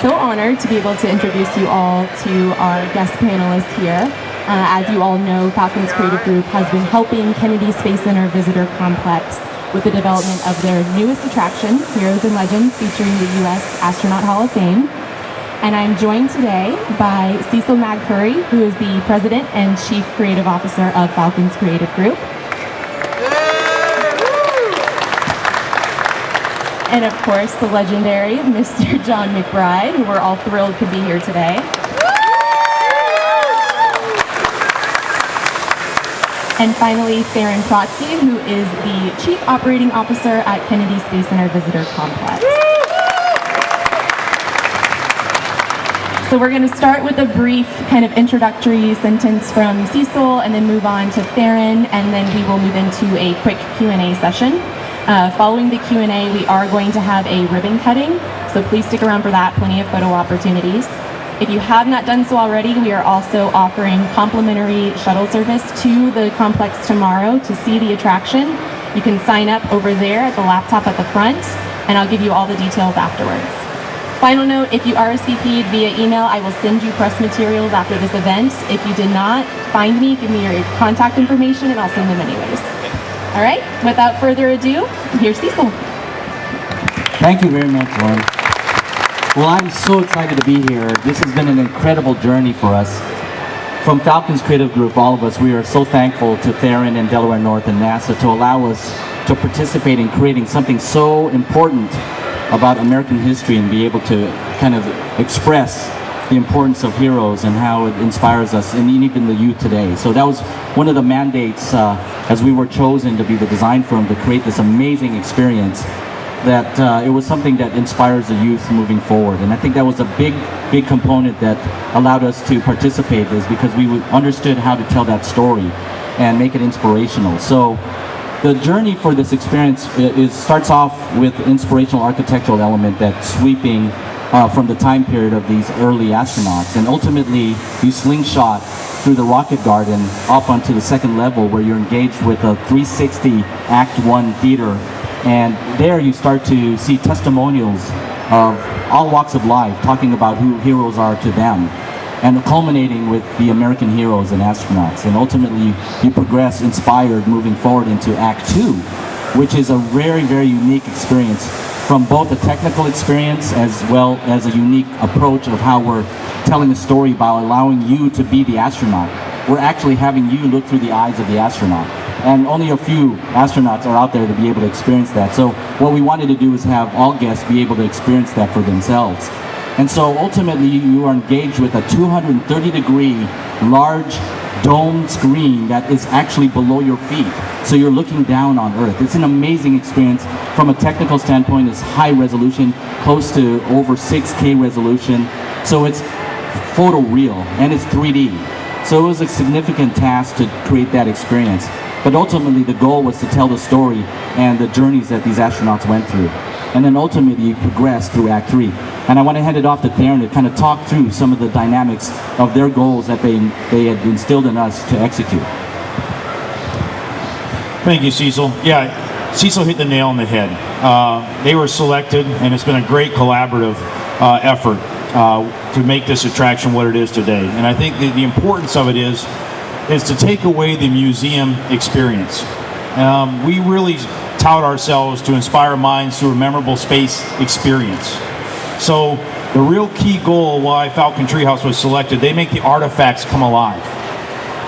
so honored to be able to introduce you all to our guest panelists here. As you all know, Falcon's Creative Group has been helping Kennedy Space Center Visitor Complex with the development of their newest attraction, Heroes and Legends, featuring the U.S. Astronaut Hall of Fame. And I'm joined today by Cecil Magpuri, who is the President and Chief Creative Officer of Falcon's Creative Group. And of course, the legendary Mr. John McBride, who we're all thrilled could be here today. And finally, Theron Protze, who is the Chief Operating Officer at Kennedy Space Center Visitor Complex. So we're going to start with a brief kind of introductory sentence from Cecil and then move on to Theron, and then we will move into a quick Q&A session. Following the Q&A, we are going to have a ribbon cutting, so please stick around for that, plenty of photo opportunities. If you have not done so already, we are also offering complimentary shuttle service to the complex tomorrow to see the attraction. You can sign up over there at the laptop at the front, and I'll give you all the details afterwards. Final note, if you RSVP'd via email, I will send you press materials after this event. If you did not, find me, give me your contact information, and I'll send them anyways. All right, without further ado, here's Cecil. Thank you very much, Lauren. Well, I'm so excited to be here. This has been an incredible journey for us. From Falcon's Creative Group, all of us, we are so thankful to Theron and Delaware North and NASA to allow us to participate in creating something so important about American history and be able to kind of express the importance of heroes and how it inspires us and even the youth today. So that was one of the mandates as we were chosen to be the design firm to create this amazing experience, that it was something that inspires the youth moving forward. And I think that was a big component that allowed us to participate, is because we understood how to tell that story and make it inspirational. So the journey for this experience starts off with inspirational architectural element that's sweeping from the time period of these early astronauts. And ultimately, you slingshot through the rocket garden up onto the second level where you're engaged with a 360 Act 1 theater. And there you start to see testimonials of all walks of life talking about who heroes are to them, and culminating with the American heroes and astronauts. And ultimately, you progress inspired moving forward into Act 2, which is a very, very unique experience from both a technical experience as well as a unique approach of how we're telling a story by allowing you to be the astronaut. We're actually having you look through the eyes of the astronaut. And only a few astronauts are out there to be able to experience that. So what we wanted to do is have all guests be able to experience that for themselves. And so ultimately you are engaged with a 230-degree large dome screen that is actually below your feet. So you're looking down on Earth. It's an amazing experience. From a technical standpoint, it's high resolution, close to over 6K resolution. So it's photoreal and it's 3D. So it was a significant task to create that experience. But ultimately the goal was to tell the story and the journeys that these astronauts went through. And then ultimately you progress through Act 3. And I want to hand it off to Theron to kind of talk through some of the dynamics of their goals that they had instilled in us to execute. Thank you, Cecil. Yeah, Cecil hit the nail on the head. They were selected, and it's been a great collaborative effort to make this attraction what it is today. And I think the importance of it is to take away the museum experience. We really tout ourselves to inspire minds through a memorable space experience. So the real key goal why Falcon Treehouse was selected, they make the artifacts come alive.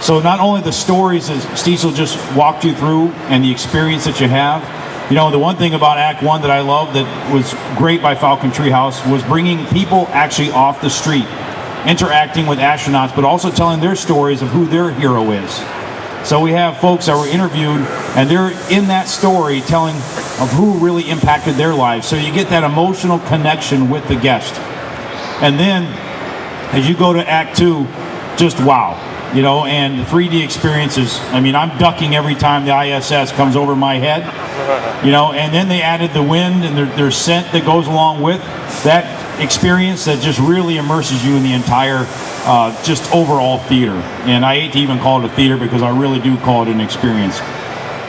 So not only the stories that Cecil just walked you through and the experience that you have, you know, the one thing about Act 1 that I love that was great by Falcon Treehouse was bringing people actually off the street, interacting with astronauts, but also telling their stories of who their hero is. So we have folks that were interviewed, and they're in that story telling of who really impacted their lives. So you get that emotional connection with the guest. And then, as you go to Act 2, just wow. You know, and the 3D experiences, I mean, I'm ducking every time the ISS comes over my head. You know, and then they added the wind and their scent that goes along with that experience that just really immerses you in the entire just overall theater. And I hate to even call it a theater because I really do call it an experience.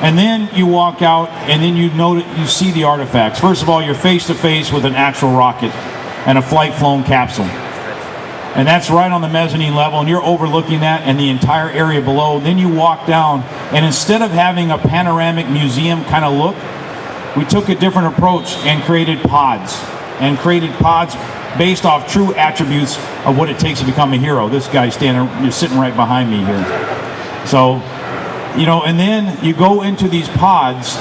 And then you walk out and then you see the artifacts. First of all, you're face to face with an actual rocket. and a flight-flown capsule. And that's right on the mezzanine level, and you're overlooking that and the entire area below. Then you walk down, and instead of having a panoramic museum kind of look, we took a different approach and created pods based off true attributes of what it takes to become a hero. This guy's you're sitting right behind me here. So, you know, and then you go into these pods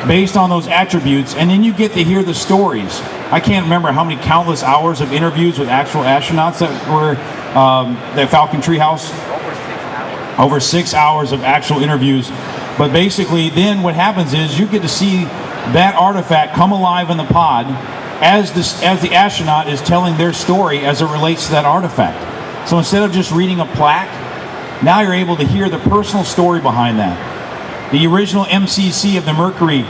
based on those attributes, and then you get to hear the stories. I can't remember how many countless hours of interviews with actual astronauts that were at Falcon Treehouse. Over 6 hours of actual interviews. But basically, then what happens is you get to see that artifact come alive in the pod as the astronaut is telling their story as it relates to that artifact. So instead of just reading a plaque, now you're able to hear the personal story behind that. The original MCC of the Mercury,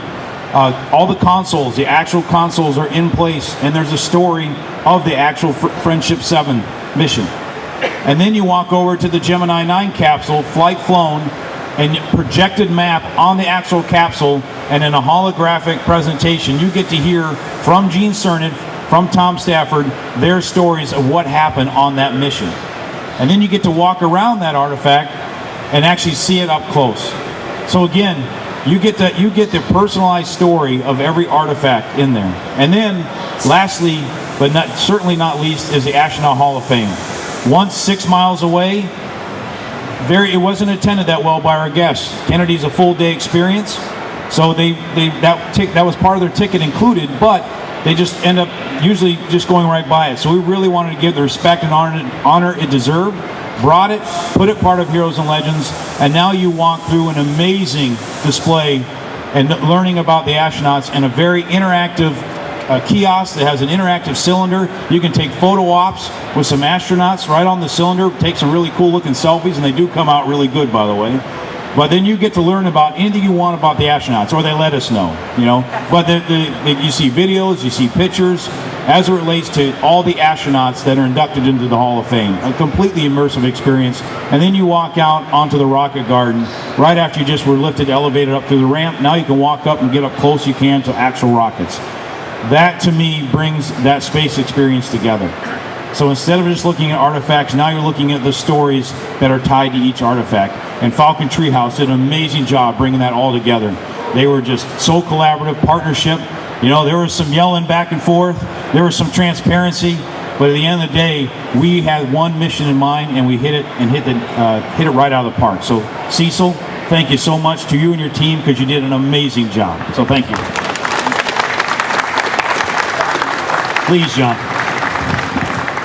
all the consoles, the actual consoles are in place, and there's a story of the actual Friendship 7 mission. And then you walk over to the Gemini 9 capsule, flight flown, and projected map on the actual capsule, and in a holographic presentation, you get to hear from Gene Cernan, from Tom Stafford, their stories of what happened on that mission. And then you get to walk around that artifact and actually see it up close. So again, you get the personalized story of every artifact in there. And then, lastly, but certainly not least, is the Astronaut Hall of Fame. Once 6 miles away, it wasn't attended that well by our guests. Kennedy's a full day experience, so that was part of their ticket included, but they just end up usually just going right by it. So we really wanted to give the respect and honor it deserved. Brought it, put it part of Heroes and Legends, and now you walk through an amazing display and learning about the astronauts in a very interactive kiosk that has an interactive cylinder. You can take photo ops with some astronauts right on the cylinder, take some really cool looking selfies, and they do come out really good, by the way. But then you get to learn about anything you want about the astronauts, or they let us know, you know. But you see videos, you see pictures, as it relates to all the astronauts that are inducted into the Hall of Fame. A completely immersive experience. And then you walk out onto the rocket garden right after you just were lifted, elevated up through the ramp. Now you can walk up and get up close you can to actual rockets. That, to me, brings that space experience together. So instead of just looking at artifacts, now you're looking at the stories that are tied to each artifact. And Falcon Treehouse did an amazing job bringing that all together. They were just so collaborative, partnership. You know, there was some yelling back and forth. There was some transparency. But at the end of the day, we had one mission in mind, and we hit it it right out of the park. So Cecil, thank you so much to you and your team, because you did an amazing job. So thank you. Please, John.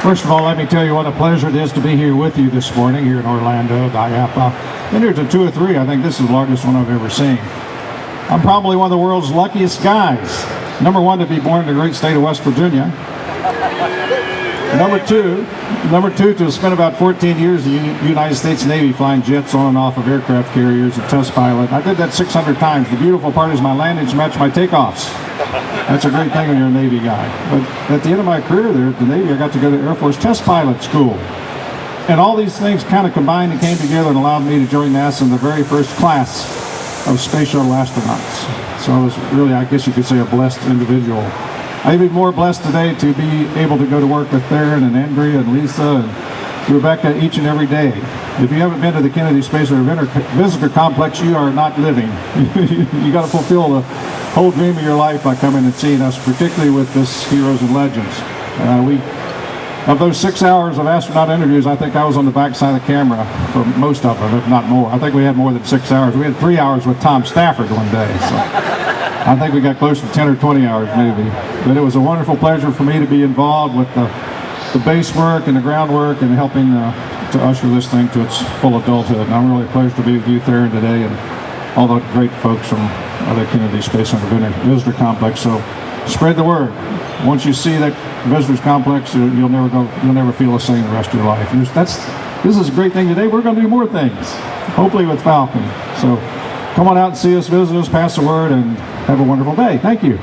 First of all, let me tell you what a pleasure it is to be here with you this morning here in Orlando, the IAPA. Been here to 2 or 3. I think this is the largest one I've ever seen. I'm probably one of the world's luckiest guys. Number one, to be born in the great state of West Virginia. Number two, to have spent about 14 years in the United States Navy flying jets on and off of aircraft carriers and test pilot. I did that 600 times. The beautiful part is my landings match my takeoffs. That's a great thing when you're a Navy guy. But at the end of my career there at the Navy, I got to go to Air Force Test Pilot School. And all these things kind of combined and came together and allowed me to join NASA in the very first class of space shuttle astronauts. So I was really, I guess you could say, a blessed individual. I'm even more blessed today to be able to go to work with Theron and Andrea and Lisa and Rebecca each and every day. If you haven't been to the Kennedy Space Center Visitor Complex, you are not living. You got to fulfill the whole dream of your life by coming and seeing us, particularly with this Heroes and Legends. Of those 6 hours of astronaut interviews, I think I was on the back side of the camera for most of them, if not more. I think we had more than 6 hours. We had 3 hours with Tom Stafford one day. So I think we got close to 10 or 20 hours maybe. But it was a wonderful pleasure for me to be involved with the base work and the groundwork and helping to usher this thing to its full adulthood. And I'm really pleased to be with you, Theron, today, and all the great folks from the Kennedy Space Center Visitor Complex. So spread the word. Once you see that visitors complex, you'll never feel the same the rest of your life. And this is a great thing today. We're going to do more things, hopefully with Falcon. So come on out and see us, visit us, pass the word, and have a wonderful day. Thank you.